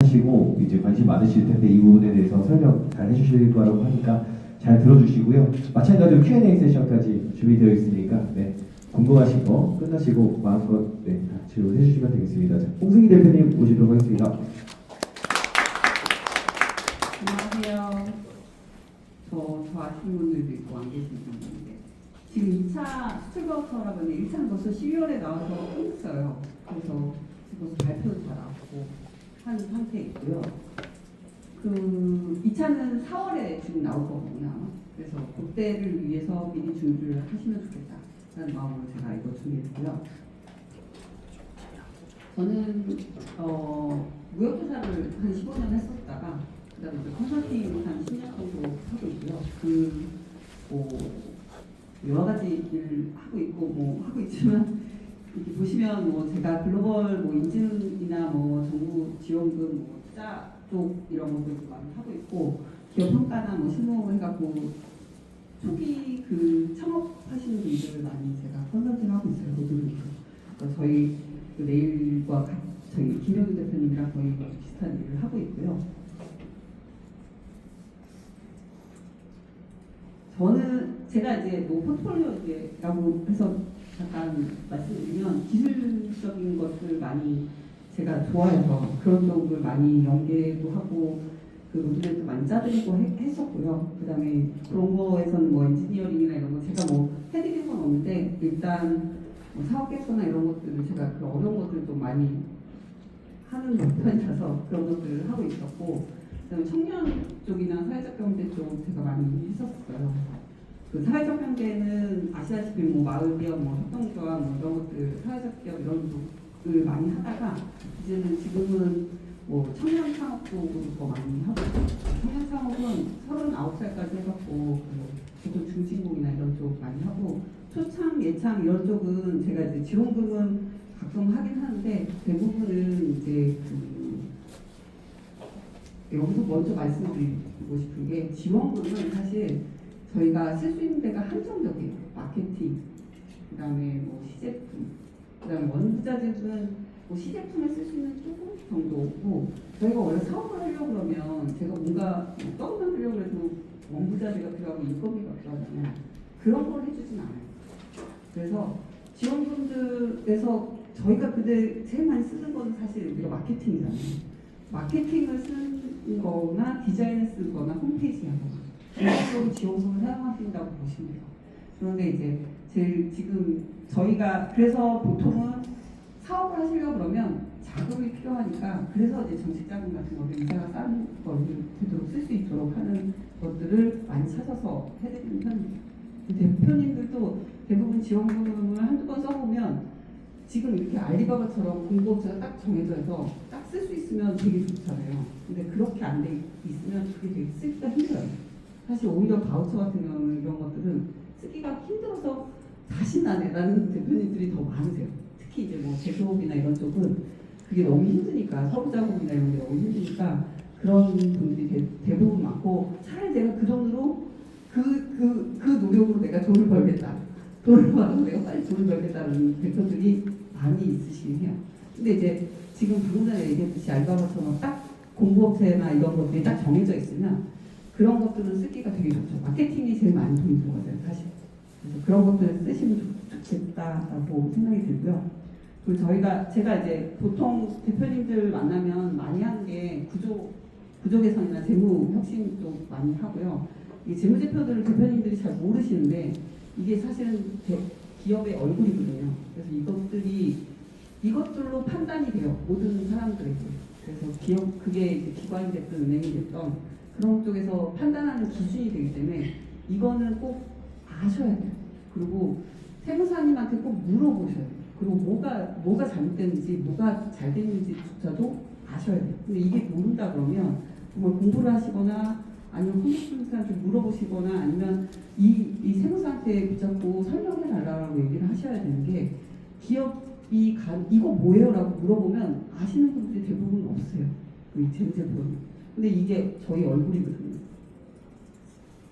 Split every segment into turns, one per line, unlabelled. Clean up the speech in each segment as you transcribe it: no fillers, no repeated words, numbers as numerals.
하시고 이제 관심 많으실 텐데 이 부분에 대해서 설명 잘 해주실 거라고 하니까 잘 들어주시고요. 마찬가지로 Q&A 세션까지 준비되어 있으니까 궁금하신 거 끝나시고 마음껏 다 질문해 주시면 되겠습니다. 자, 홍승희 대표님 모시도록 하겠습니다.
안녕하세요. 저 아시는 분들도 있고 안 계신 분도 있는데 지금 2차 수출 바우처라고 하는데 1차는 벌써 12월에 나와서 끝냈어요. 그래서 벌써 발표도 다 나왔고 한 상태에 있고요. 그 2차는 4월에 지금 나올 거거든요. 그래서 그때를 위해서 미리 준비를 하시면 좋겠다라는 마음으로 제가 이거 준비했고요. 저는 무역회사를 한 15년 했었다가 그다음에 컨설팅 한 10년 정도 하고 있고요. 여러 가지 일을 하고 있고 하고 있지만 이렇게 보시면 제가 글로벌 인증이나 정부 지원금 투자 쪽 이런 것들도 많이 하고 있고 기업 평가나 실무 해갖고 초기 그 창업하시는 분들 많이 제가 컨설팅 하고 있어요. 그래서 저희 내일과 저희 김영규 대표님이랑 거의 비슷한 일을 하고 있고요. 저는 제가 이제 포트폴리오라고 해서 잠깐 말씀드리면 기술적인 것들 많이 제가 좋아해서 그런 쪽을 많이 연계도 하고 그 로드맵도 많이 짜드리고 했었고요. 그다음에 그런 거에서는 엔지니어링이나 이런 거 제가 해드린 건 없는데 일단 사업 계획서나 이런 것들을 제가 그 어려운 것들도 많이 하는 편이라서 그런 것들을 하고 있었고 그다음에 청년 쪽이나 사회적 경제 쪽 제가 많이 했었어요. 그 사회적 경제는 아시다시피 마을 기업, 협동조합 이런 것들 사회적 기업 이런 쪽을 많이 하다가 이제는 지금은 청년 창업 쪽으로 더 많이 하고 청년 창업은 39살까지 해갖고 보통 중진공이나 이런 쪽 많이 하고 초창, 예창 이런 쪽은 제가 이제 지원금은 가끔 하긴 하는데 대부분은 이제 여기서 먼저 말씀드리고 싶은 게 지원금은 사실 저희가 쓸 수 있는 데가 한정적이에요. 마케팅, 그 다음에 시제품, 그 다음에 원부자재는 시제품에 쓸 수 있는 조금 정도고 저희가 원래 사업을 하려고 그러면 제가 뭔가 떡을 만들려고 해도 원부자재가 필요하고 인건비가 필요하잖아요. 그런 걸 해주진 않아요. 그래서 지원금들에서 저희가 근데 제일 많이 쓰는 건 사실 우리가 마케팅이잖아요. 마케팅을 쓰는 거나 디자인을 쓰는 거나 홈페이지 하거나 이런 쪽으로 지원금을 사용하신다고 보시면 돼요. 그런데 이제 제일 지금 저희가 그래서 보통은 사업을 하시려고 그러면 자금이 필요하니까 그래서 이제 정책자금 같은 거를 이자가 싼 거를 되도록 쓸 수 있도록 하는 것들을 많이 찾아서 해드리는 편입니다. 대표님들도 대부분 지원금을 한두 번 써보면 지금 이렇게 알리바바처럼 공급업체가 딱 정해져서 딱 쓸 수 있으면 되게 좋잖아요. 근데 그렇게 안 돼 있으면 그게 되게 쓰기가 힘들어요. 사실 오히려 바우처 같은 경우는 이런 것들은 쓰기가 힘들어서 자신 안 해라는 대표님들이 더 많으세요. 특히 이제 제조업이나 이런 쪽은 그게 너무 힘드니까 서부작업이나 이런 게 너무 힘드니까 그런 분들이 대부분 많고 차라리 내가 그 돈으로 그 노력으로 내가 돈을 벌겠다. 돈을 벌어서 내가 빨리 돈을 벌겠다는 대표들이 많이 있으시긴 해요. 근데 이제 지금 방금 전에 얘기했듯이 알바바처럼 딱 공부업체나 이런 것들이 딱 정해져 있으면 그런 것들은 쓰기가 되게 좋죠. 마케팅이 제일 많이 돈이 들어가요, 사실. 그래서 그런 것들을 쓰시면 좋겠다라고 생각이 들고요. 그리고 제가 이제 보통 대표님들 만나면 많이 하는 게 구조 개선이나 재무 혁신 쪽 많이 하고요. 이 재무제표들을 대표님들이 잘 모르시는데 이게 사실은 기업의 얼굴이거든요. 그래서 이것들로 판단이 돼요. 모든 사람들에게. 그래서 그게 이제 기관이 됐든 은행이 됐든 그런 쪽에서 판단하는 기준이 되기 때문에 이거는 꼭 아셔야 돼요. 그리고 세무사님한테 꼭 물어보셔야 돼요. 그리고 뭐가 잘못됐는지 뭐가 잘 됐는지조차도 아셔야 돼요. 근데 이게 모른다 그러면 정말 공부를 하시거나 아니면 컴퓨터한테 물어보시거나 아니면 이 세무사한테 붙잡고 설명해 달라고 얘기를 하셔야 되는 게 기업이 이거 뭐예요? 라고 물어보면 아시는 분들이 대부분 없어요. 이 재무제표는. 근데 이게 저희 얼굴이거든요.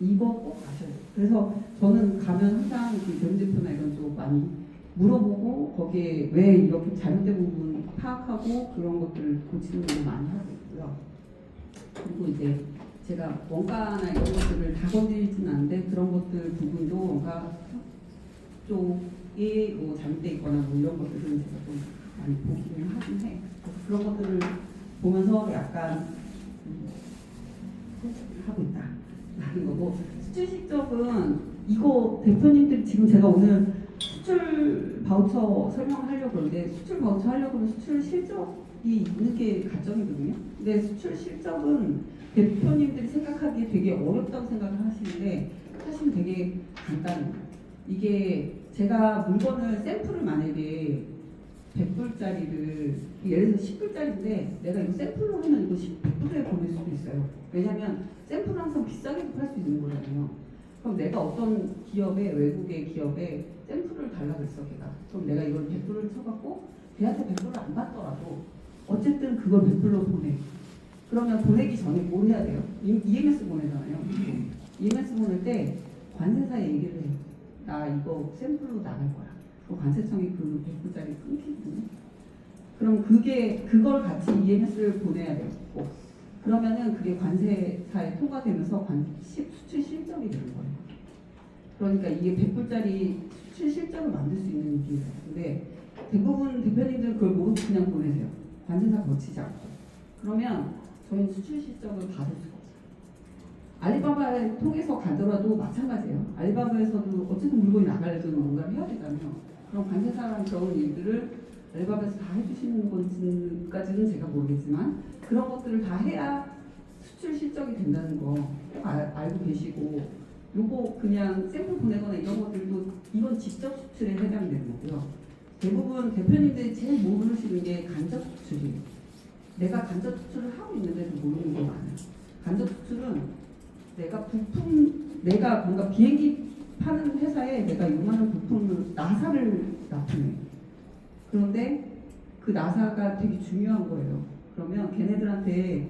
이거 꼭 아셔야 돼요. 그래서 저는 가면 항상 그 재무제표나 이런 쪽 많이 물어보고 거기에 왜 이렇게 잘못된 부분 파악하고 그런 것들을 고치는 걸 많이 하고 있고요. 그리고 이제 제가 원가나 이런 것들을 다 건드리지는 않는데 그런 것들 부분도 원가 쪽이 뭐 잘못돼 있거나 뭐 이런 것들은 제가 좀 많이 보기는 하긴 해. 그래서 그런 것들을 보면서 약간 하고 있다라는 거고, 수출 실적은 이거 대표님들 지금 제가 오늘 수출 바우처 설명하려고 그러는데, 수출 바우처 하려고 하면 수출 실적이 있는 게 가정이거든요. 근데 수출 실적은 대표님들이 생각하기에 되게 어렵다고 생각을 하시는데 사실 되게 간단해요. 이게 제가 물건을 샘플을 만약에 100불짜리를 예를 들어서 10불짜리인데 내가 이거 샘플로 하면 이거 100불에 보낼 수도 있어요. 왜냐하면 샘플은 항상 비싸게 팔 수 있는 거잖아요. 그럼 내가 어떤 기업에, 외국의 기업에 샘플을 달라고 했어 걔가. 그럼 내가 이걸 100불을 쳐갖고 걔한테 100불을 안 받더라도 어쨌든 그걸 100불로 보내. 그러면 보내기 전에 뭘 해야 돼요? EMS 보내잖아요. EMS 보낼 때 관세사에 얘기를 해. 나 이거 샘플로 나갈 거야. 그 관세청이 그 100불짜리 끊기거든요. 그럼 그걸 같이 EMS를 보내야 돼요. 꼭. 그러면은 그게 관세사에 통과되면서 수출 실적이 되는 거예요. 그러니까 이게 100불짜리 수출 실적을 만들 수 있는 기회가 있는데 대부분 대표님들은 그걸 모두 그냥 보내세요. 관세사 거치지 않고. 그러면 저희는 수출 실적을 받을 수가 없어요. 알리바바를 통해서 가더라도 마찬가지예요. 알리바바에서도 어쨌든 물건이 나가려면 뭔가를 해야 되잖아요. 그럼 관세사랑 그런 일들을 알리바바에서 다 해주시는 건지까지는 제가 모르겠지만 그런 것들을 다 해야 수출 실적이 된다는 거 꼭 알고 계시고, 요거 그냥 샘플 보내거나 이런 것들도 이건 직접 수출에 해당되는 거고요. 대부분 대표님들이 제일 모르시는 게 간접 수출이에요. 내가 간접 수출을 하고 있는데도 모르는 게 많아요. 간접 수출은 내가 뭔가 비행기 파는 회사에 내가 요만한 부품을 나사를 납품해. 그런데 그 나사가 되게 중요한 거예요. 그러면 걔네들한테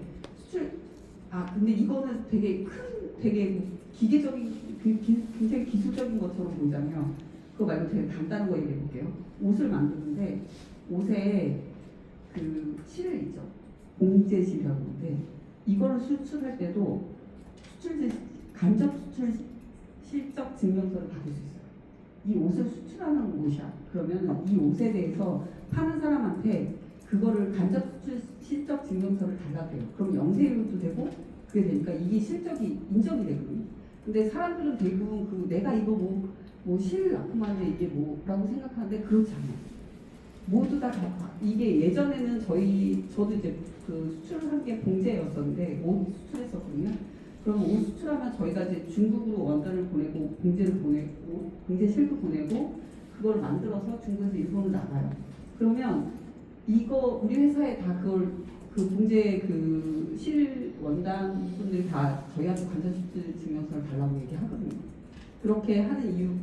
근데 이거는 되게 기계적인, 굉장히 기술적인 것처럼 보이잖아요. 그거 말고 되게 간단한 거 얘기해 볼게요. 옷을 만드는데 옷에 그 실 있죠. 봉제실이라고 하는데 이거를 수출할 때도 간접 수출 실적 증명서를 받을 수 있어요. 이 옷을 수출하는 곳이야. 그러면 이 옷에 대해서 파는 사람한테 그거를 간접 수출 실적 증명서를 달라고 해요. 그럼 영세율도 되고 그게 되니까 이게 실적이 인정이 되거든요. 근데 사람들은 대부분 내가 이거 실 납품하는데 이게 뭐라고 생각하는데 그렇지 않아요. 모두 다 이게 예전에는 저도 이제 그 수출한 게 봉제였었는데 옷 수출했었거든요. 그럼 옷 수출하면 저희가 이제 중국으로 원단을 보내고 봉제를 보내고 봉제 실도 보내고 그걸 만들어서 중국에서 일본으로 나가요. 그러면 이거 우리 회사에 다 그걸 그 봉제 그 실 원단 분들이 다 저희한테 관절 수출 증명서를 달라고 얘기하거든요. 그렇게 하는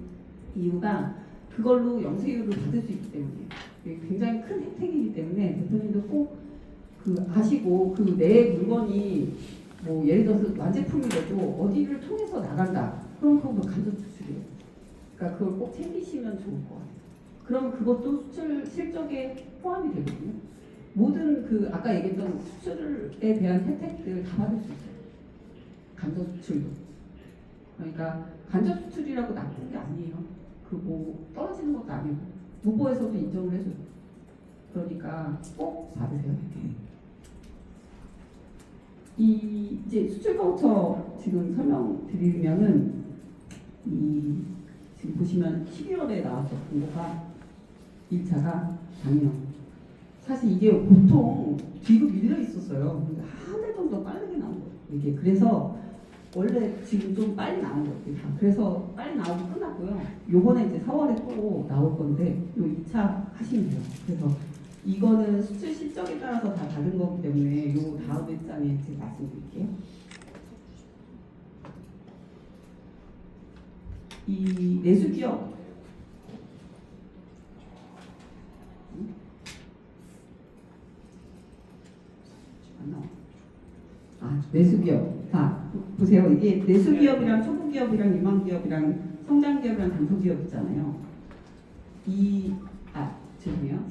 이유가 그걸로 영세율을 받을 수 있기 때문에 굉장히 큰 혜택이기 때문에 대표님도 꼭 아시고 내 물건이 예를 들어서 완제품이라도 어디를 통해서 나간다. 그럼 그거 간접 수출이에요. 그러니까 그걸 꼭 챙기시면 좋을 것 같아요. 그럼 그것도 수출 실적에 포함이 되거든요. 모든 아까 얘기했던 수출에 대한 혜택들을 다 받을 수 있어요. 간접 수출도. 그러니까 간접 수출이라고 나쁜 게 아니에요. 떨어지는 것도 아니고 무보에서도 인정을 해줘요. 그러니까 꼭 받으세요. 이제 수출 바우처 지금 설명드리면은 지금 보시면 12월에 나왔었던 거가 1차가 작년. 사실 이게 보통 뒤로 밀려 있었어요. 한 달 정도 빠르게 나온 거예요. 이게 그래서 원래 지금 좀 빨리 나온 거예요. 그래서 빨리 나오고 끝났고요. 요번에 이제 4월에 또 나올 건데 요 2차 하시면 돼요. 그래서 이거는 수출 실적에 따라서 다 다른 거기 때문에 요 다음 일장에 제가 말씀드릴게요. 이 내수기업 내수기업. 자, 보세요. 이게 내수기업이랑 초보기업이랑 유망기업이랑 성장기업이랑 단소기업 있잖아요. 죄송해요.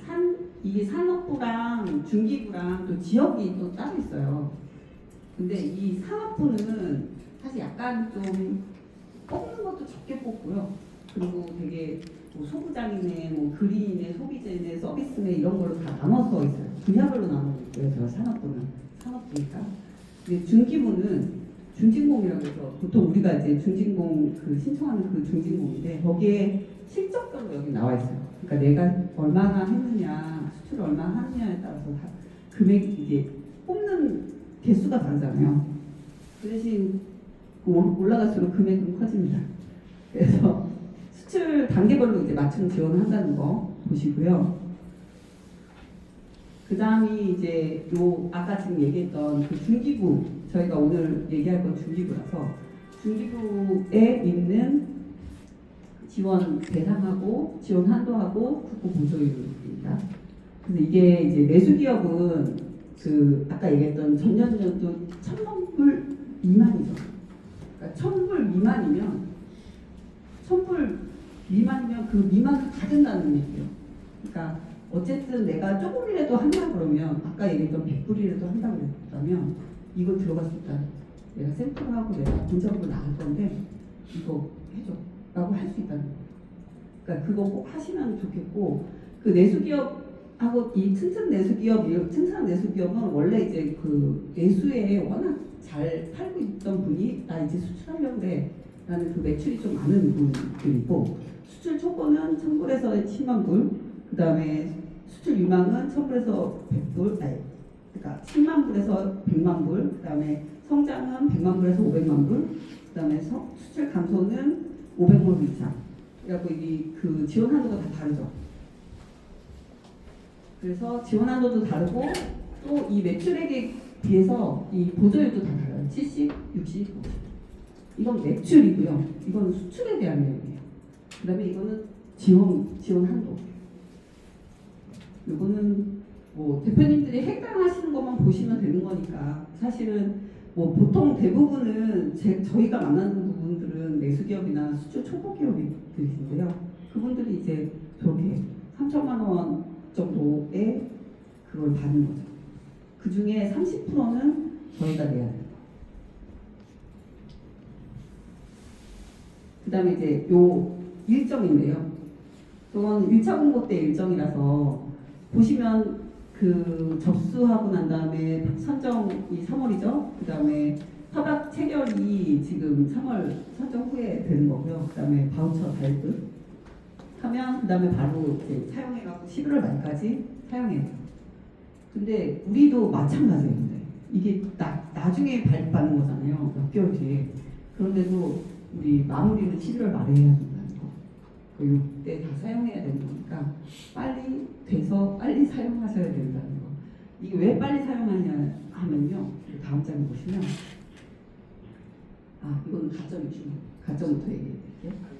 이게 산업부랑 중기부랑 또 지역이 또 따로 있어요. 근데 이 산업부는 사실 약간 좀 뽑는 것도 적게 뽑고요. 그리고 되게 뭐 소부장이네, 뭐 그린이네, 소비재네, 서비스네 이런 걸로 다 나눠서 있어요. 분야별로 나눠 있고요. 저 산업부는 산업부니까. 근데 중기부는 중진공이라고 해서 보통 우리가 이제 중진공 그 신청하는 그 중진공인데 거기에 실적별로 여기 나와 있어요. 그러니까 내가 얼마나 했느냐, 수출을 얼마나 하느냐에 따라서 다 금액이 이제 뽑는 개수가 다르잖아요. 그 대신 올라갈수록 금액은 커집니다. 그래서 수출 단계별로 이제 맞춤 지원을 한다는 거 보시고요. 그 다음이 이제 요 아까 지금 얘기했던 그 중기부, 저희가 오늘 얘기할 건 중기부라서 중기부에 있는 지원 대상하고 지원 한도하고 국고 보조율입니다. 근데 이게 이제 매수기업은 그 아까 얘기했던 전년도도 1,000만 불 미만이죠. 그러니까 1,000불 미만이면 그 미만을 다 된다는 얘기예요. 그러니까 어쨌든 내가 조금이라도 한다 그러면 아까 얘기했던 100불이라도 한다고 그랬다면 이거 들어갈 수 있다. 내가 샘플하고 내가 분석으로 나갈 건데 이거 해줘 라고 할 수 있다는 거예요. 그러니까 그거 꼭 하시면 좋겠고 그 내수기업하고 이 튼튼한 내수기업은 원래 이제 그 내수에 워낙 잘 팔고 있던 분이 나 이제 수출하려고 그래 라는 그 매출이 좀 많은 분들이고 수출 초보는 1,000불에서 10만 불, 그 다음에 수출 유망은 1,000불에서 100불, 그러니까 10만 불에서 100만 불, 그 다음에 성장은 100만 불에서 500만 불, 그 다음에 수출 감소는 500불 이상. 그래갖고 그 지원 한도가 다 다르죠. 그래서 지원 한도도 다르고 또 이 매출액에 비해서 이 보조율도 다 달라요. 70, 60, 50. 이건 매출이고요. 이건 수출에 대한 내용이에요. 그 다음에 이거는 지원 한도. 이거는 뭐 대표님들이 해당하시는 것만 보시면 되는 거니까 사실은 뭐 보통 대부분은 저희가 만나는 부분들은 내수기업이나 수출 초보기업들이신데요. 그분들이 이제 저렇게 3천만 원 정도의 그걸 받는 거죠. 그 중에 30%는 저희가 내야 돼요. 그 다음에 이제 요 일정인데요. 저건 1차 공고 때 일정이라서 보시면 그 접수하고 난 다음에 선정이 3월이죠. 그 다음에 협약 체결이 지금 3월 선정 후에 되는 거고요. 그 다음에 바우처 발급 하면 그 다음에 바로 이제 사용해갖고 11월 말까지 사용해요. 근데 우리도 마찬가지예요. 근데 이게 나중에 발급받는 거잖아요. 몇 개월 뒤에. 그런데도 우리 마무리는 11월 말에 해야 된다는 거. 이때 다 사용해야 되는 거니까 빨리 돼서 빨리 사용하셔야 된다는 거. 이게 왜 빨리 사용하냐 하면요. 다음 장에 보시면 이건 가점이죠. 가점부터 얘기해 드릴게요.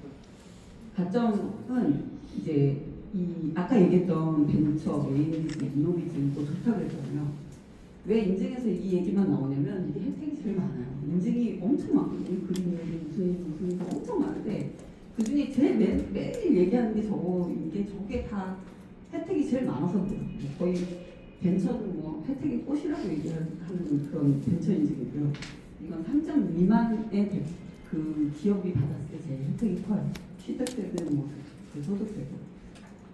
가점은 이제 이 아까 얘기했던 벤처, 메인비즈, 이노비즈 또 좋다고 그랬잖아요. 왜 인증에서 이 얘기만 나오냐면 이게 혜택이 제일 많아요. 인증이 엄청 많거든요. 그림이 무슨 엄청 많은데 그 중에 제일 매일 얘기하는 게 저게 다 혜택이 제일 많아서 그래요. 거의 벤처는 뭐 혜택이 꽃이라고 얘기하는 그런 벤처 인증이고요. 이건 3점 미만의 그 기업이 받았을 때 제일 혜택이 커요. 취득세든 뭐 소득세든.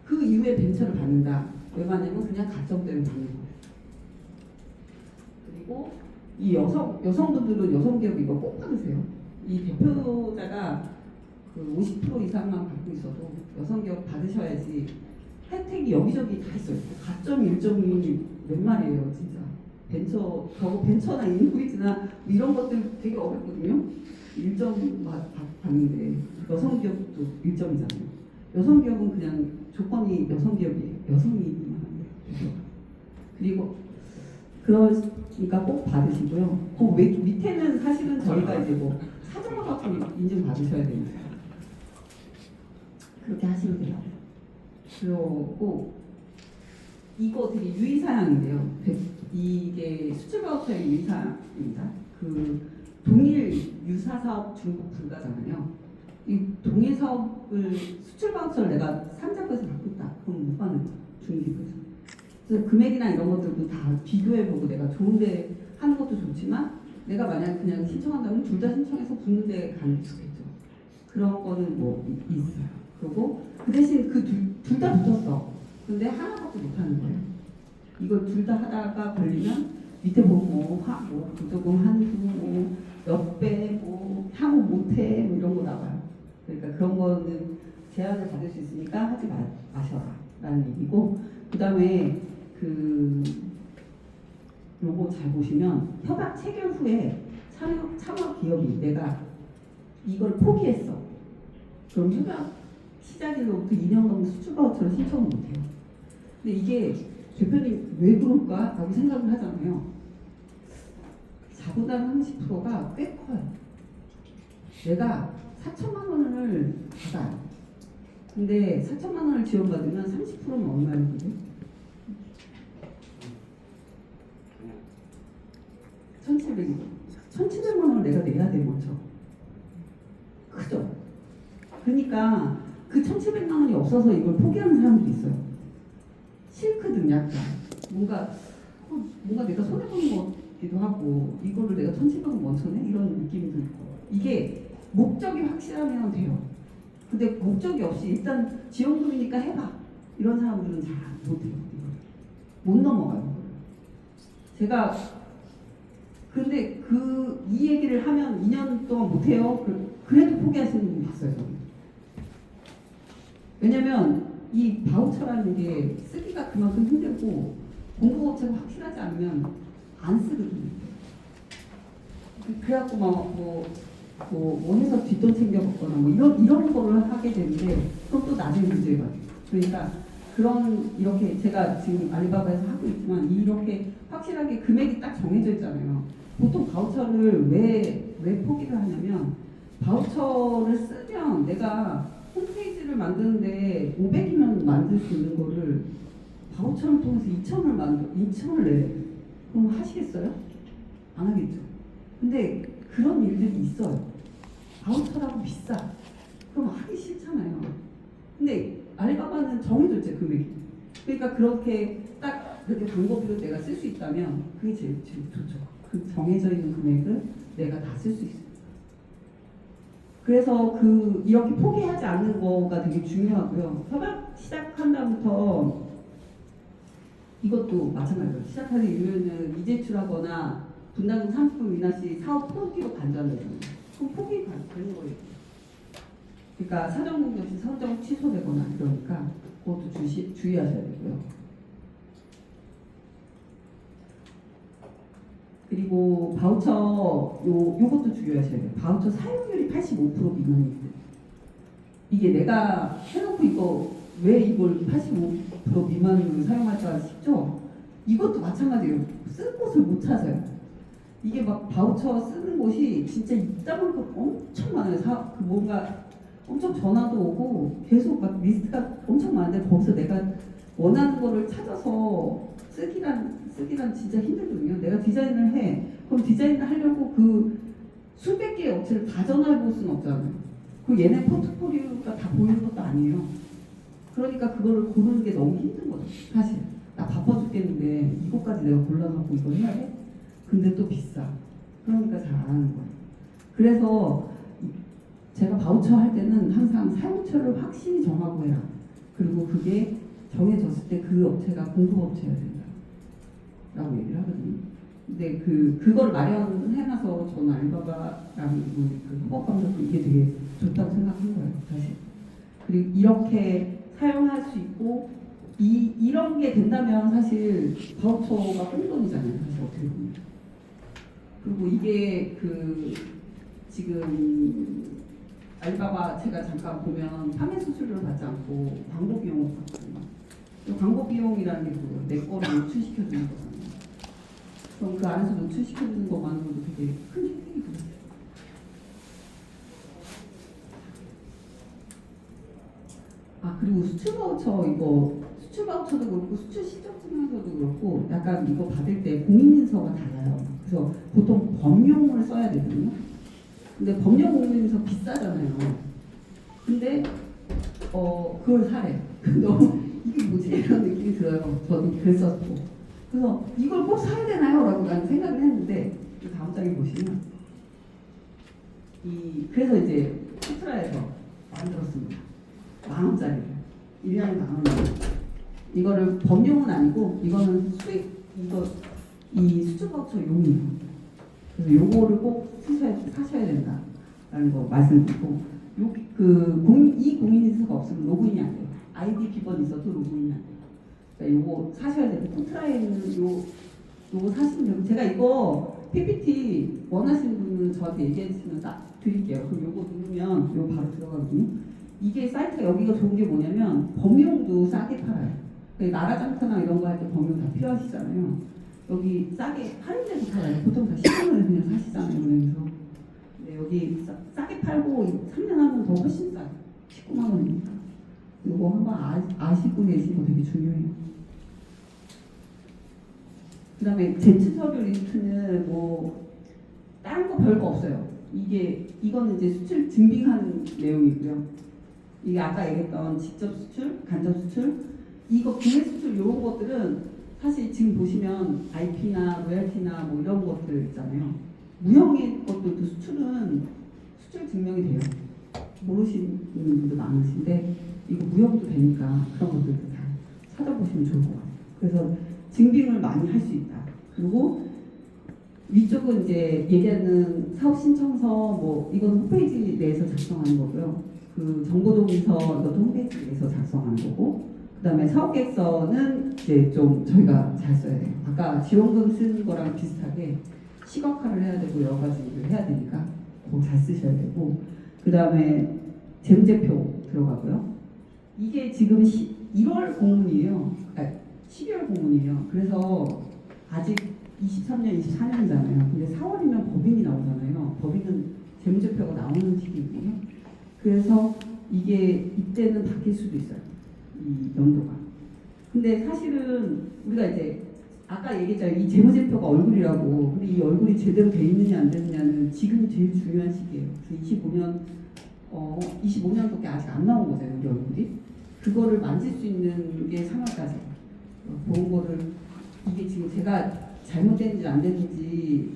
그 이후에 벤처를 받는다. 왜 받냐면 그냥 가점 때문에 받는 거예요. 그리고 이 여성분들은 여성기업 이거 꼭 받으세요. 이 대표자가 그 50% 이상만 받고 있어도 여성기업 받으셔야지 혜택이 여기저기 다 있어요. 가점 1점이 몇 말이에요, 진짜. 벤처나 인후이즈나 이런 것들 되게 어렵거든요. 1점 받는데 여성기업도 1점이잖아요. 여성기업은 그냥 조건이 여성기업이에요. 여성이기만 한데. 그리고 그러니까 꼭 받으시고요. 그 밑에는 사실은 저희가 이제 뭐 사정과 같은 인증 받으셔야 됩니다. 그렇게 하시면 돼요. 그리고 이거 되게 유의사항인데요. 이게 수출 바우처의 유의사항입니다. 그 동일 유사사업 중복 불가잖아요. 이 동일 사업을 수출 바우처를 내가 산자부에서 받고 있다. 그럼 못 받는 거야. 중기부에서. 그래서 금액이나 이런 것들도 다 비교해보고 내가 좋은데 하는 것도 좋지만 내가 만약 그냥 신청한다면 둘 다 신청해서 붙는 데 가는 게 좋겠죠. 그런 거는 뭐 있어요. 그리고 그 대신 그 둘 다 붙었어. 근데 하나밖에 못 하는 거예요. 이걸 둘 다 하다가 걸리면 밑에 보고 뭐 부조금 한두 몇 배, 뭐 향후 못해 뭐 이런 거 나와요. 그러니까 그런 거는 제한을 받을 수 있으니까 하지 마셔라 라는 얘기고, 그 다음에 요거 잘 보시면 협약 체결 후에 참여 기업이 내가 이걸 포기했어. 그럼 협약 시작일로부터 2년 넘는 수출 바우처를 신청을 못해요. 근데 이게 대표님 왜 그럴까? 라고 생각을 하잖아요. 자부담 30%가 꽤 커요. 내가 4천만 원을 받아요. 근데 4천만 원을 지원받으면 30%는 얼마였거든? 1,700만 원을 내가 내야 돼 먼저. 크죠? 그러니까 그 1,700만 원이 없어서 이걸 포기하는 사람들이 있어요. 싫거든 약간. 뭔가 내가 손해보는 거기도 하고 이거를 내가 1,700원 먼저 내? 이런 느낌이 들고. 이게 목적이 확실하면 돼요. 근데 목적이 없이 일단 지원금이니까 해봐. 이런 사람들은 잘 못해요. 못 넘어가요. 제가 근데 이 얘기를 하면 2년 동안 못해요. 그래도 포기하시는 분 봤어요. 저는. 왜냐면 이 바우처라는 게 쓰기가 그만큼 힘들고 공급업체가 확실하지 않으면 안 쓰거든요. 그래갖고 뭐 해서 뒷돈 챙겨 먹거나 뭐 이런 거를 하게 되는데 그럼 또 나중에 문제가 돼요. 그러니까 이렇게 제가 지금 알리바바에서 하고 있지만 이렇게 확실하게 금액이 딱 정해져 있잖아요. 보통 바우처를 왜 포기를 하냐면 바우처를 쓰면 내가 홈페이지를 만드는데 500이면 만들 수 있는 거를 바우처를 통해서 2,000을 내래. 그럼 하시겠어요? 안 하겠죠. 근데 그런 일들이 있어요. 바우처라고 비싸. 그럼 하기 싫잖아요. 근데 알리바바는 정해졌죠, 금액이. 그러니까 그렇게 딱 그렇게 광고비로 내가 쓸 수 있다면 그게 제일 좋죠. 그 정해져 있는 금액을 내가 다 쓸 수 있어요. 그래서 이렇게 포기하지 않는 거가 되게 중요하고요. 협약 시작한 다음부터 이것도 마찬가지예요. 시작하는 이유는 미제출하거나 분담금 30% 미나 시 사업 포기로 간주한다잖아요. 그럼 포기 되는 거예요. 그러니까 사정 능력 없이 선정 취소되거나 그러니까 그것도 주의하셔야 되고요. 그리고 바우처 요것도 주의하셔야 돼요. 바우처 사용률이 85% 미만입니다. 이게 내가 해놓고 왜 이걸 85% 미만으로 사용할까 싶죠? 이것도 마찬가지예요. 쓸 곳을 못 찾아요. 이게 막 바우처 쓰는 곳이 진짜 이따만큼 엄청 많아요. 뭔가 엄청 전화도 오고 계속 막 리스트가 엄청 많은데 거기서 내가 원하는 거를 찾아서 쓰기란 진짜 힘들거든요. 내가 디자인을 해. 그럼 디자인을 하려고 수백 개의 업체를 다 전화해 볼 수는 없잖아요. 얘네 포트폴리오가 다 보이는 것도 아니에요. 그러니까 그거를 고르는 게 너무 힘든 거죠. 사실 나 바빠 죽겠는데 이것까지 내가 골라갖고 이걸 해야 돼? 근데 또 비싸. 그러니까 잘 안 하는 거예요. 그래서 제가 바우처 할 때는 항상 사용처를 확실히 정하고 해라. 그리고 그게 정해졌을 때 그 업체가 공급업체여야 된다 라고 얘기를 하거든요. 근데 그걸 마련해놔서 저는 알리바바라는 그 협업감독도 이게 되게 좋다고 생각한 거예요, 사실. 그리고 이렇게 사용할 수 있고 이런 게 된다면 사실 바우처가 꽁돈이잖아요, 사실 어떻게 보면. 그리고 이게 지금 알리바바 제가 잠깐 보면 판매 수수료를 받지 않고 광고 비용을 받거든요. 광고 비용이라는 게 뭐예요? 내 거를 노출시켜주는 거잖아요. 그럼 그 안에서 노출시켜주는 것만으로도 되게 큰 혜택이거든요. 그리고 수출 바우처도 그렇고 수출 실적증명서도 그렇고 약간 이거 받을 때 공인인서가 달라요. 그래서 보통 범용을 써야 되거든요. 근데 법령 공인인서 비싸잖아요. 근데 그걸 사래. 너무 이게 뭐지 이런 느낌이 들어요. 저도 그랬었고. 그래서 이걸 꼭 사야 되나요? 라고 나는 생각을 했는데 그 다음 장에 보시면 그래서 이제 쿠트라에서 만들었습니다. 10,000원짜리를 1년에 10,000원. 이거를 범용은 아니고 이거는 이 수출 바우처 용이에요. 그래서 요거를 꼭 사셔야 된다라는 거 말씀드리고 이 공인인증서가 없으면 로그인이 안 돼요. 아이디 비번 있어도 로그인이 안 돼요. 그러니까 요거 사셔야 되고 콘트라에 있는 요거 사시면 되고 제가 이거 PPT 원하시는 분은 저한테 얘기해 주시면 딱 드릴게요. 그럼 요거 누르면 요거 바로 들어가거든요. 이게 사이트가 여기가 좋은 게 뭐냐면 범용도 싸게 팔아요. 나라장터나 이런 거 할 때 범용 다 필요하시잖아요. 여기 싸게 할인돼서 팔아요. 보통 다 10만 원에 그냥 사시잖아요. 그래서 근데 여기 싸게 팔고 3년 하면 더 훨씬 싸요. 19만 원입니다. 이거 한번 아시고 계신 거 되게 중요해요. 그 다음에 제출서류 리스트는 뭐 다른 거 별거 없어요. 이거는 이제 수출 증빙하는 내용이고요. 이게 아까 얘기했던 직접 수출, 간접 수출, 이거 구매 수출 이런 것들은 사실 지금 보시면 IP나 로열티나 뭐 이런 것들 있잖아요. 무형의 것들도 수출은 수출 증명이 돼요. 모르시는 분도 많으신데 이거 무형도 되니까 그런 것들도 다 찾아보시면 좋을 것 같아요. 그래서 증빙을 많이 할 수 있다. 그리고 위쪽은 이제 얘기하는 사업 신청서 뭐 이건 홈페이지 내에서 작성하는 거고요. 그 정보동의서 이것도 홈페이지 내에서 작성하는 거고, 그 다음에 사업계획서는 이제 좀 저희가 잘 써야 돼요. 아까 지원금 쓰는 거랑 비슷하게 시각화를 해야 되고 여러 가지 일을 해야 되니까 그거 잘 쓰셔야 되고, 그 다음에 재무제표 들어가고요. 이게 지금 1월 공문이에요. 12월 공문이에요. 그래서 아직 23년, 24년이잖아요. 근데 4월이면 법인이 나오잖아요. 법인은 재무제표가 나오는 시기거든요. 그래서 이게 이때는 바뀔 수도 있어요. 이 연도가. 근데 사실은 우리가 이제 아까 얘기했잖아요. 이 재무제표가 얼굴이라고. 근데 이 얼굴이 제대로 돼 있느냐 안 되느냐는 지금 제일 중요한 시기예요. 그래서 25년밖에 아직 안 나온 거잖아요. 우리 얼굴이. 그거를 만질 수 있는 게 3월까지. 그런 거를 이게 지금 제가 잘못됐는지 안 됐는지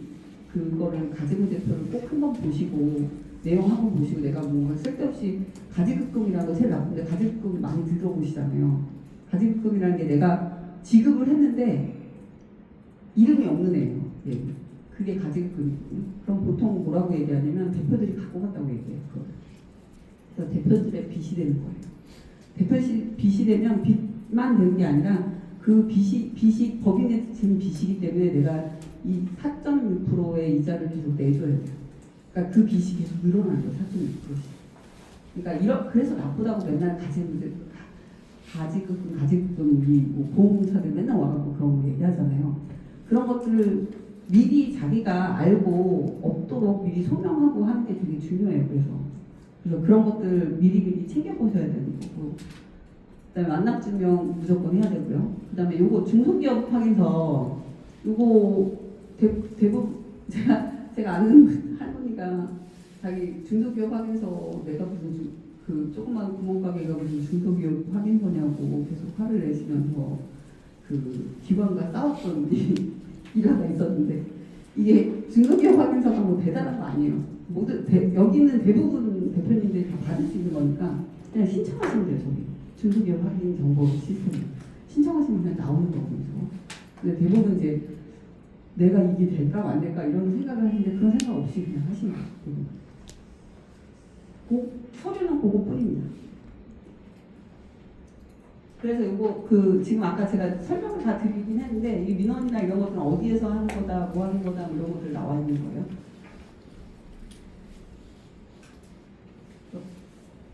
그거를 가지무제표를 꼭 한번 보시고 내용 한번 보시고 내가 뭔가 쓸데없이 가지급금이라도 제일 나쁜데 가지급금 많이 들어보시잖아요. 가지급금이라는 게 내가 지급을 했는데 이름이 없는 애예요. 예. 그게 가지급금이거든요. 그럼 보통 뭐라고 얘기하냐면 대표들이 갖고 갔다고 얘기해요. 그래서 대표들의 빚이 되는 거예요. 대표 빚이 되면 빚만 되는 게 아니라 그 빚이 법인에 지금 빚이기 때문에 내가 이 4.6%의 이자를 계속 내줘야 돼요. 그러니까 그 빚이 계속 늘어나는 거예요. 4.6%씩. 그러니까 그래서 나쁘다고 맨날 가지급금 우리 뭐 보험사들 맨날 와갖고 그런 거 얘기하잖아요. 그런 것들을 미리 자기가 알고 없도록 미리 소명하고 하는 게 되게 중요해요. 그래서 그런 것들 미리 챙겨보셔야 되는 거고. 그다음에 완납증명 무조건 해야 되고요. 그다음에 요거 중소기업 확인서 요거 대부분 제가 아는 할머니가 자기 중소기업 확인서 내가 무슨 그 조그만 구멍가게가 무슨 중소기업 확인서냐고 계속 화를 내시면서 그 기관과 싸웠던 일화가 있었는데 이게 중소기업 확인서가 뭐 대단한 거 아니에요. 여기 있는 대부분 대표님들이 다 받을 수 있는 거니까 그냥 신청하시면 돼요. 저기 중소기업 확인 정보 시스템 신청하시면 그냥 나오는 거거든요. 근데 대부분 이제 내가 이게 될까 안 될까 이런 생각을 하시는데 그런 생각 없이 그냥 하시면 돼요. 서류는 그거뿐입니다. 그래서 이거 지금 아까 제가 설명을 다 드리긴 했는데 이 민원이나 이런 것들은 어디에서 하는 거다, 뭐 하는 거다 이런 것들 나와 있는 거예요.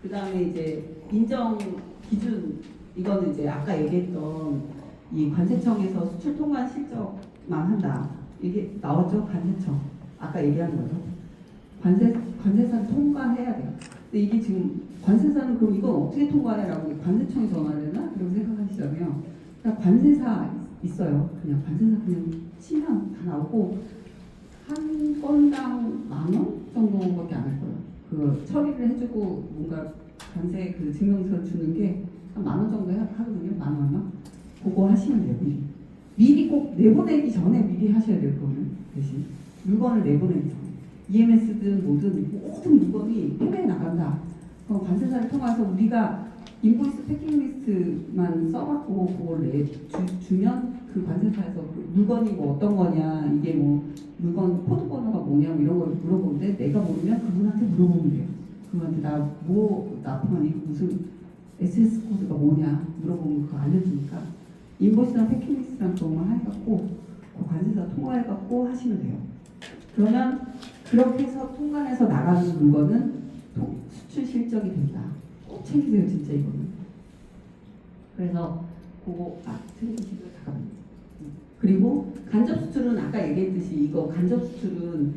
그 다음에 이제 인정 기준 이거는 이제 아까 얘기했던 이 관세청에서 수출 통관 실적만 한다. 이게 나왔죠? 관세청. 아까 얘기한 거죠. 관세사는 통과해야 돼요. 근데 이게 지금 관세사는 그럼 이건 어떻게 통과해라고 관세청에 전화를 했나? 이렇게 생각하시잖아요. 그러니까 관세사 있어요. 그냥 관세사 그냥 치면 다 나오고 한 건당 10,000원 정도밖에 안 할 거예요. 그 처리를 해주고 뭔가 관세 그 증명서 주는 게 한 10,000원 정도 하거든요. 10,000원 얼마? 그거 하시면 돼요. 미리 꼭 내보내기 전에 미리 하셔야 돼요. 그거는 대신 물건을 내보내기 전에 EMS든 뭐든 모든 물건이 해외에 나간다. 그럼 관세사를 통해서 우리가 인보이스 패킹리스트만 써갖고 그걸 주면 그 관세사에서 그 물건이 뭐 어떤 거냐, 이게 뭐 물건 코드 번호가 뭐냐 뭐 이런 걸 물어보는데 내가 모르면 그분한테 물어보면 돼요. 그분한테 나 뭐 납품하니 무슨 SS 코드가 뭐냐 물어보면 그거 알려주니까 인보이스랑 패킹리스트랑 그런 걸 해갖고 그 관세사 통과해갖고 하시면 돼요. 그러면 그렇게 해서 통관해서 나가는 물건은 수출 실적이 된다. 꼭 챙기세요, 진짜 이거는. 그래서 그거 챙기시고요. 잠깐만요. 그리고 간접 수출은 아까 얘기했듯이 이거 간접 수출은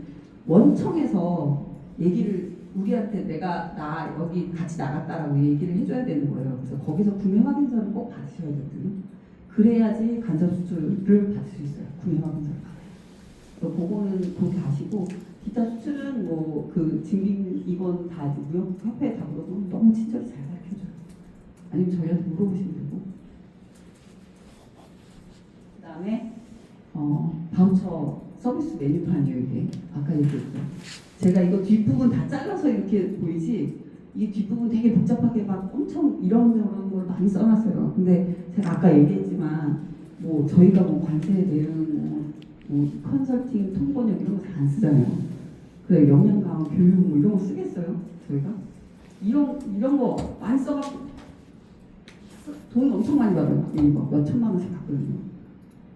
원청에서 얘기를 우리한테 내가 나 여기 같이 나갔다라고 얘기를 해줘야 되는 거예요. 그래서 거기서 구매 확인서를 꼭 받으셔야 되거든요. 그래야지 간접 수출을 받을 수 있어요. 구매 확인서를 받아요. 그래서 그거는 그렇게 아시고 기타 수출은 뭐 그 증빙 이건 다 무역 협회에 다 물어보면 너무 친절히 잘 가르쳐줘요. 아니면 저희한테 물어보시면 되고. 그다음에 바우처 서비스 메뉴판이에요. 이게 아까 얘기했죠. 제가 이거 뒷부분 다 잘라서 이렇게 보이지 이 뒷부분 되게 복잡하게 막 엄청 이런 걸 많이 써놨어요. 근데 제가 아까 얘기했지만 뭐 저희가 뭐 관세 대응 뭐 컨설팅 통번역 이런 거 잘 안 쓰잖아요. 그래 역량 강화 교육 뭐 이런 거 쓰겠어요? 저희가 이런 거 많이 써갖고 돈 엄청 많이 받아요. 이거 몇 천만 원씩 받거든요.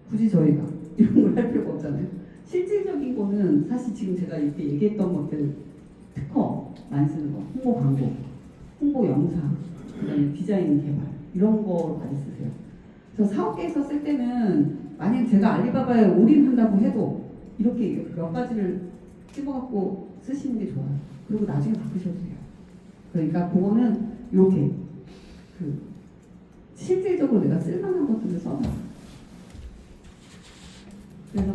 굳이 저희가 이런 걸 할 필요가 없잖아요. 실질적인 거는 사실 지금 제가 이렇게 얘기했던 것들 특허 많이 쓰는 거, 홍보 광고, 홍보 영상, 그다음에 디자인 개발 이런 거 많이 쓰세요. 그래서 사업계에서 쓸 때는 만약 제가 알리바바에 올인한다고 해도 이렇게 몇 가지를 찍어갖고 쓰시는 게 좋아요. 그리고 나중에 바꾸셔도 돼요. 그러니까 그거는 이렇게 그 실질적으로 내가 쓸만한 것들을 써놔. 그래서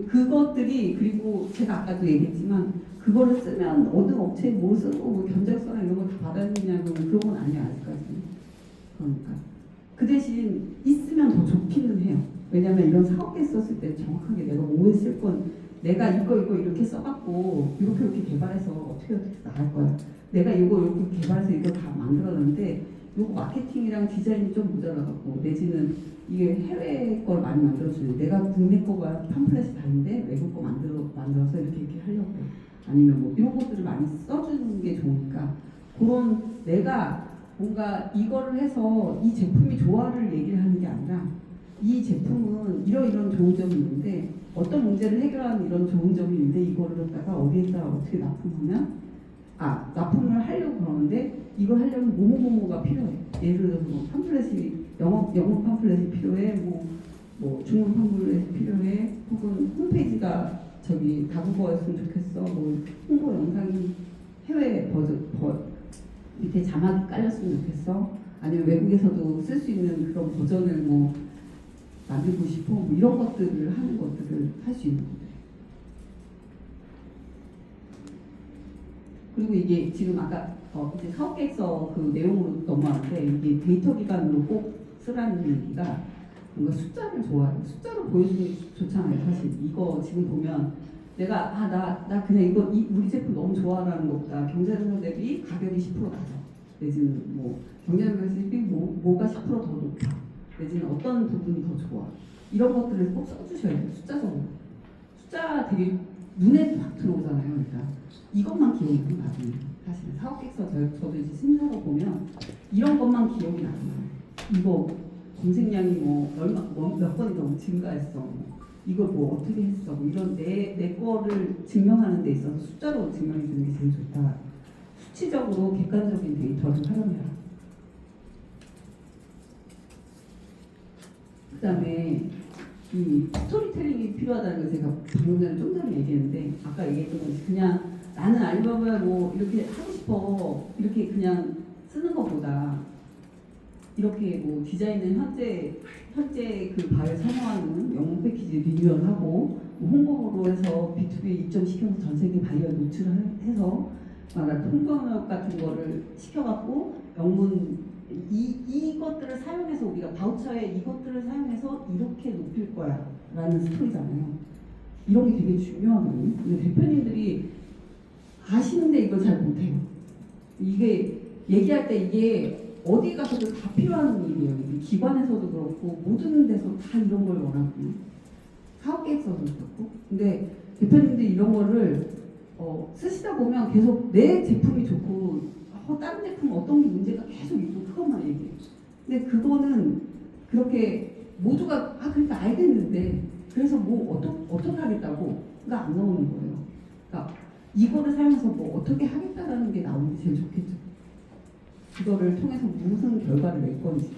그것들이 그리고 제가 아까도 얘기했지만 그거를 쓰면 어느 업체에 뭐 쓰고 뭐 견적서나 이런 거 다 받아주냐면 그런 건 아니에요 아직까지는. 그러니까 그 대신 있으면 더 좋기는 해요. 왜냐면 이런 사업계 썼을 때 정확하게 내가 뭐에 쓸 건 내가 이거 이렇게 써갖고 이렇게 개발해서 어떻게 나갈 거야. 내가 이거 이렇게 개발해서 이거 다 만들었는데 요거 마케팅이랑 디자인이 좀 모자라갖고 내지는 이게 해외 걸 많이 만들어주는 내가 국내 거가 팜플렛이 다 있는데 외국 거 만들어서 이렇게 하려고요. 아니면 뭐 이런 것들을 많이 써주는 게 좋으니까 그런 내가 뭔가 이거를 해서 이 제품이 좋아를 얘기를 하는 게 아니라 이 제품은 이런 좋은 점이 있는데 어떤 문제를 해결하는 이런 좋은 점이 있는데 이거를 갖다가 어디에다 어떻게 납품하면 납품을 하려고 그러는데 이거 하려면 뭐가 필요해. 예를 들어서 뭐 팜플렛이 영어 팜플렛이 필요해. 뭐 중文팜플렛이 필요해. 혹은 홈페이지가 저기 다국어였으면 좋겠어. 뭐 홍보 영상이 해외 밑에 자막이 깔렸으면 좋겠어. 아니면 외국에서도 쓸 수 있는 그런 버전을 뭐 만들고 싶어. 뭐 이런 것들을 하는 것들을 할 수 있는 것들. 그리고 이게 지금 아까 이제 사업계획서 그 내용으로 넘어왔는데 이게 데이터 기반으로 꼭 쓰라는 얘기가 뭔가 숫자를 좋아해요. 숫자로 보여주는 게 좋잖아요. 사실 이거 지금 보면 내가 나 그냥 우리 제품 너무 좋아하는 것보다 경쟁사 대비 가격이 10% 낮아. 내지는 뭐 경쟁사 대비 뭐가 10% 더 높아. 내지는 어떤 부분이 더 좋아. 이런 것들을 꼭 써주셔야 돼요. 숫자적으로. 숫자 되게 눈에 확 들어오잖아요. 그러니까 이것만 기억이 나요. 사실 사업계획서 저도 이제 심사로 보면 이런 것만 기억이 나요. 이거 검색량이 몇 번이 너무 증가했어. 이걸 뭐 어떻게 했어. 뭐 이런 내 거를 증명하는 데 있어서 숫자로 증명해 주는 게 제일 좋다. 수치적으로 객관적인 데이터를 활용해라. 그다음에 이 스토리텔링이 필요하다는 걸 제가 방금 전에 좀 전에 얘기했는데 아까 얘기했던 것이 그냥 나는 알리바바야 뭐 이렇게 하고 싶어 이렇게 그냥 쓰는 것보다 이렇게 뭐 디자인은 현재 그 바이오 선호하는 영웅 패키지 리뉴얼하고 뭐 홍보로 해서 B2B에 입점시켜서 전 세계 바이오에 노출을 해서
통번역 같은 거를 시켜갖고 영문 이것들을 사용해서 우리가 바우처에 이것들을 사용해서 이렇게 높일 거야 라는 스토리잖아요. 이런 게 되게 중요하거든요. 근데 대표님들이 아시는데 이걸 잘 못해요. 이게 얘기할 때 이게 어디 가서도 다 필요한 일이에요. 이게 기관에서도 그렇고 모든 데서 다 이런 걸 원하거든요. 사업계획서도 그렇고. 근데 대표님들이 이런 거를 쓰시다 보면 계속 내 제품이 좋고 다른 제품 어떤 게 문제가 계속 있고 그것만 얘기해요. 근데 그거는 그렇게 모두가 그러니까 알겠는데 그래서 뭐 어떻게 하겠다고가 안 나오는 거예요. 그러니까 이거를 사용해서 뭐 어떻게 하겠다라는 게 나오면 제일 좋겠죠. 그거를 통해서 무슨 결과를 낼 건지.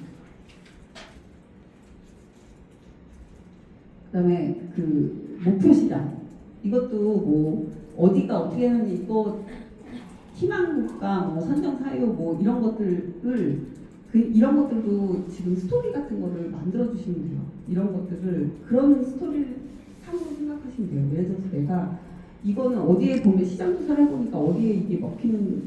그다음에 그 목표 시장 이것도 뭐 어디가 어떻게 하는지 이거 희망국가 뭐 선정사유 뭐 이런 것들을 이런 것들도 지금 스토리 같은 거를 만들어 주시면 돼요. 이런 것들을 그런 스토리를 상으로 생각하시면 돼요. 예를 들어서 내가 이거는 어디에 보면 시장 조사를 해보니까 어디에 이게 먹히는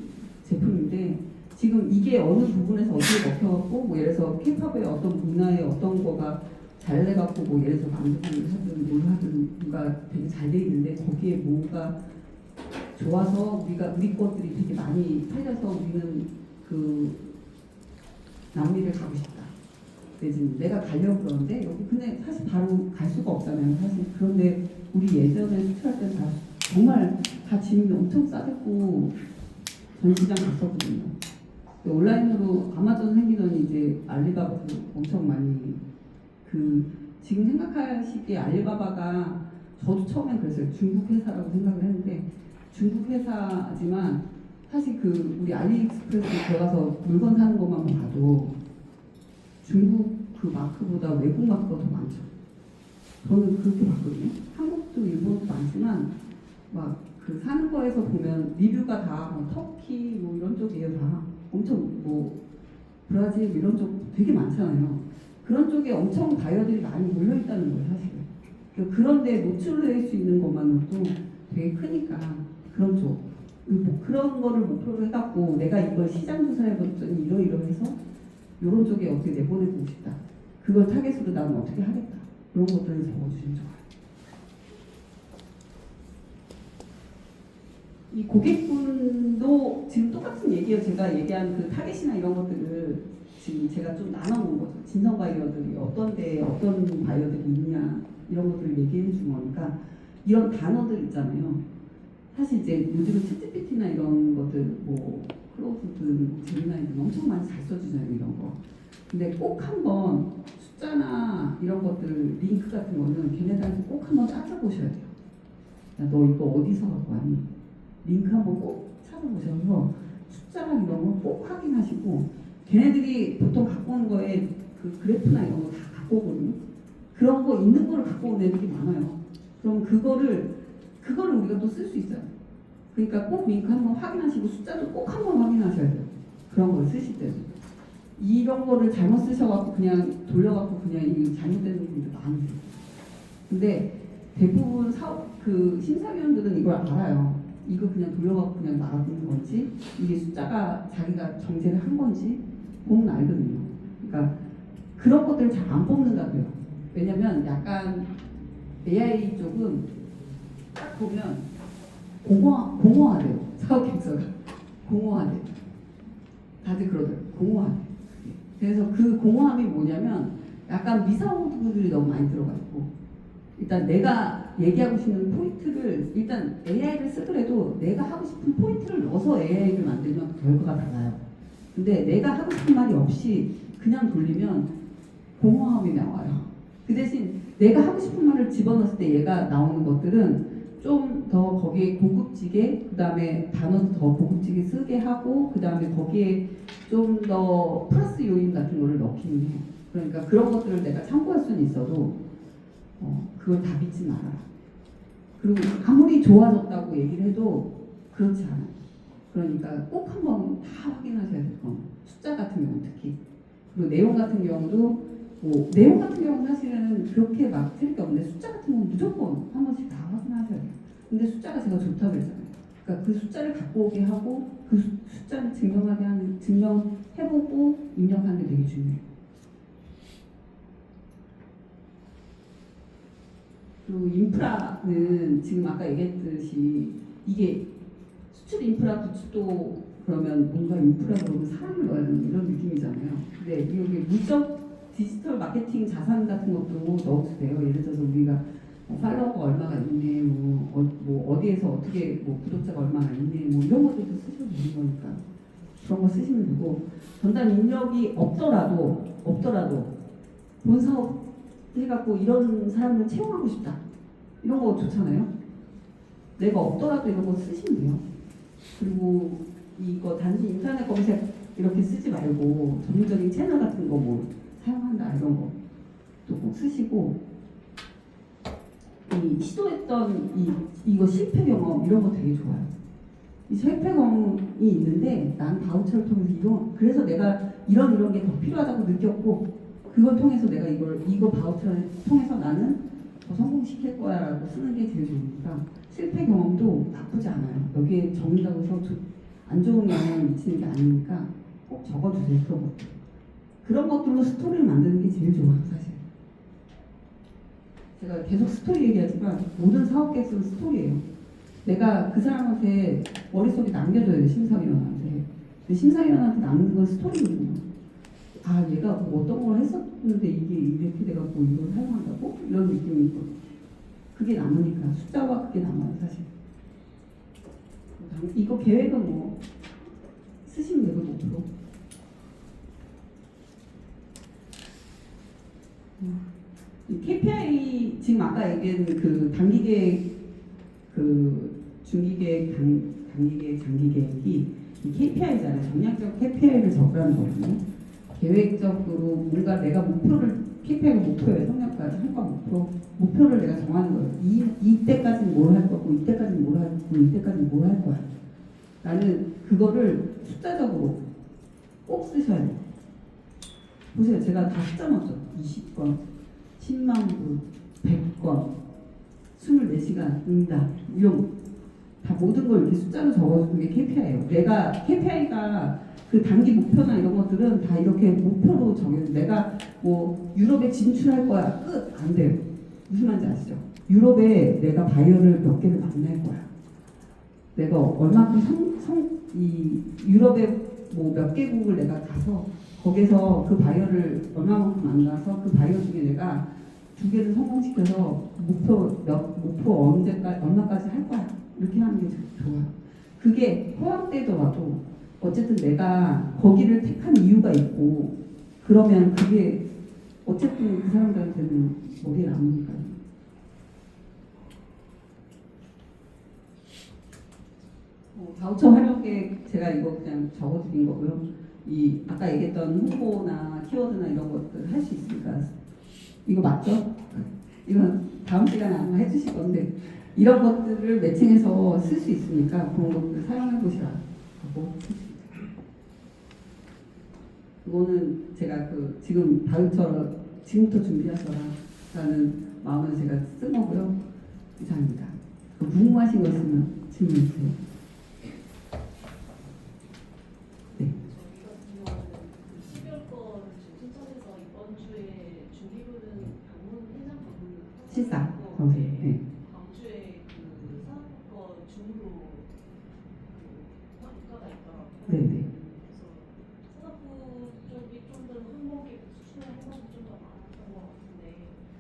제품인데 지금 이게 어느 부분에서 어디에 먹혀갖고 뭐 예를 들어서 K-팝의 어떤 문화의 어떤 거가 잘 돼갖고 뭐 예를 들어서 만두를 하든 뭘 하든 뭔가 되게 잘 돼 있는데 거기에 뭐가 좋아서 우리 것들이 되게 많이 팔려서 우리는 그 남미를 가고 싶다. 내지는 내가 가려고 그러는데 여기 근데 사실 바로 갈 수가 없잖아요. 사실 그런데 우리 예전에 수출할 때는 다 정말 다 짐이 엄청 싸댔고 전시장 갔었거든요. 온라인으로 아마존 생기더니 이제 알리바바도 엄청 많이 지금 생각하시기에 알리바바가 저도 처음엔 그랬어요. 중국 회사라고 생각을 했는데 중국 회사지만 사실 우리 알리익스프레스 들어가서 물건 사는 것만 봐도 중국 그 마크보다 외국 마크가 더 많죠. 저는 그렇게 봤거든요. 한국도 일본도 많지만 막 사는 거에서 보면 리뷰가 다 터키 뭐 이런 쪽이에요. 다 엄청 뭐 브라질 이런 쪽 되게 많잖아요. 그런 쪽에 엄청 바이어들이 많이 몰려 있다는 거예요, 사실. 그런데 노출될 수 있는 것만으로도 되게 크니까 그런 쪽. 뭐 그런 거를 목표로 해갖고 내가 이걸 시장 조사해봤더니 이러이러해서 이런 쪽에 어떻게 내보내고 싶다. 그걸 타겟으로 나는 어떻게 하겠다. 이런 것들을 적어주시면 좋아요. 이 고객분도 지금 똑같은 얘기예요. 제가 얘기한 그 타겟이나 이런 것들을 지금 제가 좀 나눠놓은 거죠. 진성 바이어들이 어떤 데에 어떤 바이어들이 있냐 이런 것들을 얘기해 준 거니까 이런 단어들 있잖아요. 사실 이제 요즘은 챗GPT나 이런 것들 뭐 클로드든 제미나이든 엄청 많이 잘 써주잖아요. 이런 거. 근데 꼭 한번 숫자나 이런 것들 링크 같은 거는 걔네들한테 꼭 한번 찾아보셔야 돼요. 야, 너 이거 어디서 갖고 왔니? 링크 한번 꼭 찾아보셔서 숫자랑 이런 거 꼭 확인하시고 걔네들이 보통 갖고 오는 거에 그 그래프나 이런 거 다 갖고 오거든요. 그런 거 있는 거를 갖고 온 애들이 많아요. 그럼 그거를 우리가 또 쓸 수 있어요. 그러니까 꼭 링크 한번 확인하시고 숫자도 꼭 한번 확인하셔야 돼요. 그런 걸 쓰실 때는. 이런 거를 잘못 쓰셔갖고 그냥 돌려갖고 그냥 이 잘못된 분들도 많으세요. 근데 대부분 심사위원들은 이걸 알아요. 이거 그냥 돌려갖고 그냥 나가는 건지 이게 숫자가 자기가 정제를 한 건지 보면 알거든요. 그러니까 그런 것들을 잘 안 뽑는다고요. 왜냐면 약간 AI 쪽은 딱 보면 공허하대요. 사업객서가 공허하대요. 다들 그러더라고요. 공허하대요. 그래서 그 공허함이 뭐냐면 약간 미사오들이 너무 많이 들어가 있고 일단 내가 얘기하고 싶은 포인트를 일단 AI를 쓰더라도 내가 하고 싶은 포인트를 넣어서 AI를 만들면 결과가 달라요. 근데 내가 하고 싶은 말이 없이 그냥 돌리면 공허함이 나와요. 그 대신 내가 하고 싶은 말을 집어넣었을 때 얘가 나오는 것들은 좀 더 거기에 고급지게 그 다음에 단어도 더 고급지게 쓰게 하고 그 다음에 거기에 좀 더 플러스 요인 같은 거를 넣기는 해요. 그러니까 그런 것들을 내가 참고할 수는 있어도 그걸 다 믿지 말아라. 그리고 아무리 좋아졌다고 얘기를 해도 그렇지 않아요. 그러니까 꼭 한번 다 확인하셔야 될 겁니다. 숫자 같은 경우 특히. 그리고 내용 같은 경우도 내용 같은 경우는 사실은 그렇게 막 틀릴 게 없는데 숫자 같은 경우는 무조건 한 번씩 다 확인하셔야 돼요. 근데 숫자가 제가 좋다고 했잖아요.
그러니까 그 숫자를 갖고 오게 하고 그 숫자를 증명하게 하는 증명해보고 입력하는 게 되게 중요해요. 그리고 인프라는 지금 아까 얘기했듯이 이게 수출 인프라 구축도 그러면 뭔가 인프라 그러면 사람을 넣어야 되는 이런 느낌이잖아요. 근데 여기 물적 디지털 마케팅 자산 같은 것도 넣어도 돼요. 예를 들어서 우리가 팔로워가 얼마가 있네, 어디에서 어떻게 구독자가 얼마나 있네, 이런 것들도 쓰시면 되는 거니까 그런 거 쓰시면 되고 전단 인력이 없더라도 본 사업 해갖고 이런 사람을 채용하고 싶다 이런 거 좋잖아요. 내가 없더라도 이런 거 쓰시면 돼요. 그리고 이거 단지 인터넷 검색 이렇게 쓰지 말고 전문적인 채널 같은 거 사용한다 이런 거 또 꼭 쓰시고 이 시도했던 이거 실패 경험 이런 거 되게 좋아요. 이 실패 경험이 있는데 난 바우처를 통해서 그래서 내가 이런 게 더 필요하다고 느꼈고 그걸 통해서 내가 이거 바우처를 통해서 나는 더 성공시킬 거야라고 쓰는 게 제일 좋으니까 실패 경험도 나쁘지 않아요. 여기에 적는다고 해서 안 좋은 영향을 미치는 게 아니니까 꼭 적어주세요. 그런 것들로 스토리를 만드는 게 제일 좋아요. 사실 제가 계속 스토리 얘기하지만 모든 사업 계획서는 스토리예요. 내가 그 사람한테 머릿속에 남겨줘야 돼요. 심사위원한테. 근데 심사위원한테 남는 건 스토리거든요. 아 얘가 어떤 걸 했었는데 이게 이렇게 돼갖고 이걸 사용한다고? 이런 느낌이 있고 그게 남으니까 숫자와 그게 남아요. 사실 이거 계획은 쓰시면 되고 목표 이 KPI 지금 아까 얘기한 그 단기계획 그 중기계획 단기계획 장기계획이 이 KPI잖아요. 전략적 KPI를 적으라는 거거든요. 계획적으로 뭔가 내가 KPI가 목표예요. 성과 목표를 내가 정하는 거예요. 이때까지는 뭘 할 거고 이때까지는 뭘 할 거고 이때까지는 뭘 할 거야. 나는 그거를 숫자적으로 꼭 쓰셔야 돼요. 보세요. 제가 다 숫자 넣었죠. 20건, 10만 부, 100건, 24시간 응답 이런 다 모든 걸 이렇게 숫자로 적어주는 게 KPI예요. 내가 KPI가 그 단기 목표나 이런 것들은 다 이렇게 목표로 정해서 내가 유럽에 진출할 거야 끝 안 돼요. 무슨 말인지 아시죠? 유럽에 내가 바이어를 몇 개를 만날 거야. 내가 얼마큼 유럽에 몇 개국을 내가 가서 거기서 그 바이어를 얼마만큼 만나서 그 바이어 중에 내가 2개를 성공시켜서 목표 얼마까지 할 거야. 이렇게 하는 게 좋아요. 그게 허용되더라도 어쨌든 내가 거기를 택한 이유가 있고 그러면 그게 어쨌든 그 사람들한테는 머리에 남으니까요. 바우처 활용 계획 제가 이거 그냥 적어드린 거고요. 이 아까 얘기했던 홍보나 키워드나 이런 것들 할 수 있으니까 이거 맞죠? 이건 다음 시간에 아마 해주실 건데 이런 것들을 매칭해서 쓸 수 있으니까 그런 것들 사용해 보시라 하고 그거는 제가 지금 바우처 지금부터 준비하셔라라는 마음을 제가 쓴 거고요. 이상입니다. 궁금하신 거 있으면 질문해 주세요. 실사 정세. 네.
광주에 그 산업과 중으로 학과가 있더라고요.
네네.
그래서 산업부 쪽이 좀 더 항목이 수출의 항목이 좀 더 많았던 것 같은데.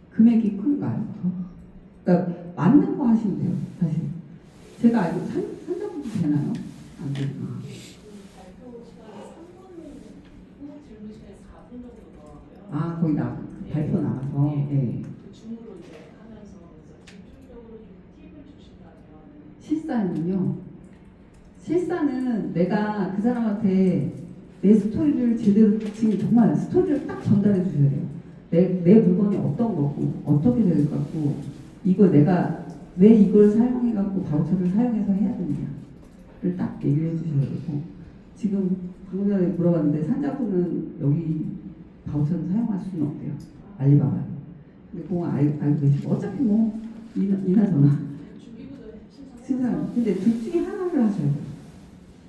금액이 큰가요? 그러니까 맞는 거 하시면 돼요. 사실 제가 알고 산자부도 되나요? 안 되나?
발표 시간이 3분 후 질문 시간이 4분 정도 더라고요.
아 거기 발표 나가서. 네.
중으로 이제 하면서 집중적으로 좀 팁을 주신다면
실사는 내가 그 사람한테 내 스토리를 제대로 지금 정말 스토리를 딱 전달해 주셔야 돼요. 내 물건이 어떤 거고 어떻게 될 것 같고 이걸 내가 왜 이걸 사용해 갖고 바우처를 사용해서 해야 되느냐를 딱 얘기를 해 주셔야 되고 지금 방금 전에 물어봤는데 산자부는 여기 바우처를 사용할 수는 없대요. 알리바바. 근데 그거 알고 계시고 어차피 이나저나
주기부도 심사
증상. 근데 둘 중에 하나를 하셔야 돼요.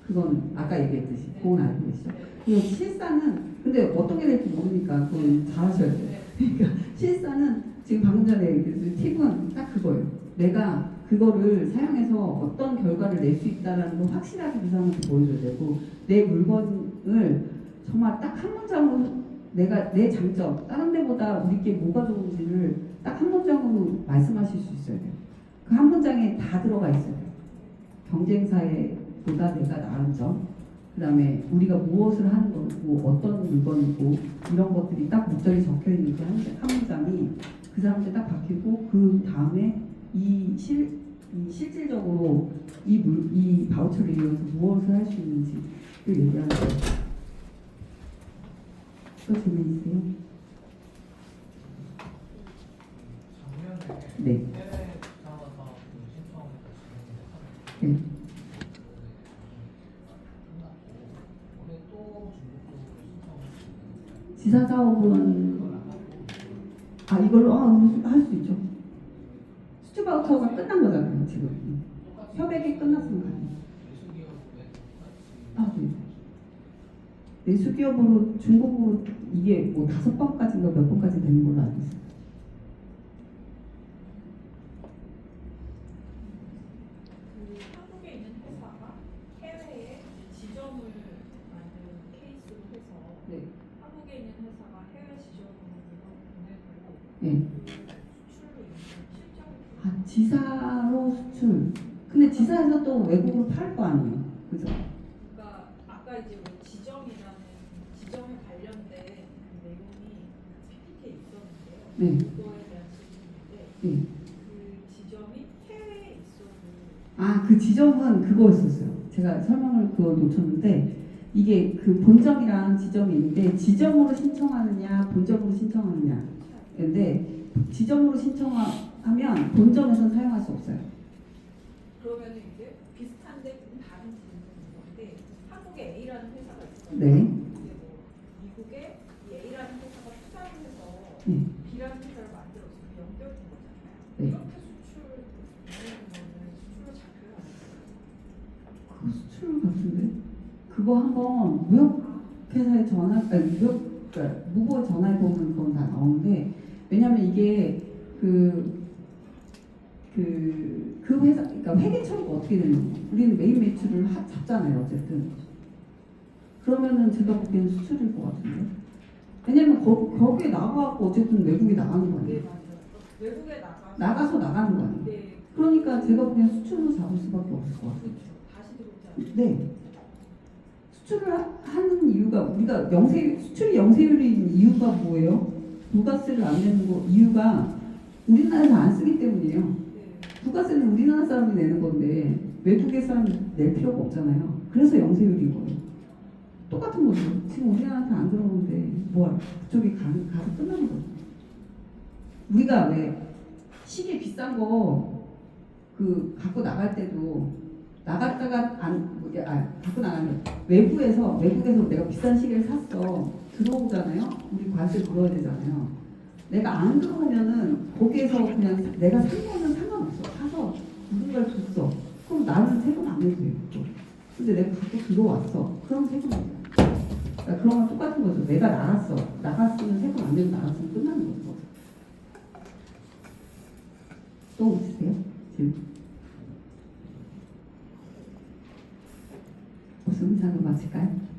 그건 아까 얘기했듯이 그건 알고 계시죠. 그리고 실사는 근데 어떤 게 될지 모르니까 그건 잘 하셔야 돼요. 그러니까 실사는 지금 방금 전에 얘기했듯이 팁은 딱 그거예요. 내가 그거를 사용해서 어떤 결과를 낼 수 있다는 걸 확실하게 그 사람한테 보여줘야 되고 내 물건을 정말 딱 한 문장으로 내가 내 장점 다른 데보다 우리께 뭐가 좋은지를 딱 한 문장으로 말씀하실 수 있어야 돼요. 그 한 문장에 다 들어가 있어야 돼요. 경쟁사보다 내가 나은 점, 그 다음에 우리가 무엇을 하는 거고 어떤 물건이고 이런 것들이 딱 목적이 적혀 있는 그 한 문장이 그 사람한테 딱 박히고 그 다음에 이 실질적으로 이 바우처를 이용해서 무엇을 할 수 있는지를 얘기하는 거예요. 또 질문 있으세요? 네. 네. 지사 사업은 이걸로 할 수 있죠. 수출 바우처가 끝난 거잖아요 지금. 협약이 끝났으면 가요. 네. 내수기업으로 중국으로 이게 뭐 5번까지인가 몇 번까지 되는 걸로 알고 있어요.
그 한국에 있는 회사가 해외에 지점을 만든 케이스로 해서
네.
한국에 있는 회사가 해외 지점으로 보내고
네.
수출로 인한 실적을
지사로 수출. 근데 지사에서 또 외국으로 팔 거 아니에요. 그죠?
그러니까 아까 이제 뭐 지점이라는 지점에 관련된 그 내용이 PPT에 있었는데요.
네.
그거에 대한 질문인데
네.
그 지점이 해외에 있어도
그 지점은 그거였었어요. 제가 설명을 그걸 놓쳤는데 이게 그 본점이랑 지점이 있는데 지점으로 신청하느냐 본점으로 신청하느냐. 근데 지점으로 신청하면 본점에서는 사용할 수 없어요.
그러면 이제 비슷한데 좀 다른 질문인 건데 한국에 A라는 회사가 있어요.
네.
근데 뭐 미국에 이 A라는 회사가 투자를 해서
네.
B라는 회사를 만들어서 그 연결된 거잖아요.
네.
이렇게 수출되는 거는 수출로 잡혀요?
그거 수출 같은데? 그거 한번 무역회사에 그러니까 무고에 전화해보면 그건 다 나오는데 왜냐면 이게 그 회사, 그러니까 회계 처리가 어떻게 되는 거예요? 우리는 메인 매출을 잡잖아요, 어쨌든. 그러면은 제가 보기에는 수출일 것 같은데. 왜냐면 거기에 나가갖고 어쨌든 외국에 나가는 거
네,
아니에요?
맞아요. 외국에
나가서 나가는 거 아니에요?
네,
그러니까 제가 보기엔 수출로 잡을 수밖에 없을 것 같아요.
그렇죠. 다시 들어오지 않아요.
네. 수출을 하는 이유가 우리가 수출이 영세율인 이유가 뭐예요? 부가세를 안 내는 거 이유가 우리나라에서 안 쓰기 때문이에요.
네.
부가세는 우리나라 사람이 내는 건데 외국의 사람이 낼 필요가 없잖아요. 그래서 영세율인 거예요. 똑같은 거죠. 지금 우리나라한테 안 들어오는데 뭐야? 그쪽에 가서 끝나는 거죠. 우리가 왜 시계 비싼 거 그 갖고 나갈 때도 나갔다가 갖고 나가면 외국에서 내가 비싼 시계를 샀어 들어오잖아요. 우리 관세 물어야 되잖아요. 내가 안 들어오면은 거기에서 그냥 내가 산 거는 상관없어. 사서 누군가를 줬어. 그럼 나는 세금 안 내도 돼요. 근데 내가 갖고 들어왔어. 그럼 세금 안 돼. 그러니까 그런 건 똑같은 거죠. 내가 나갔으면 세금 안 내고 나갔으면 끝나는 거죠. 또 있으세요? 지금 없으면 잠깐 마칠까요?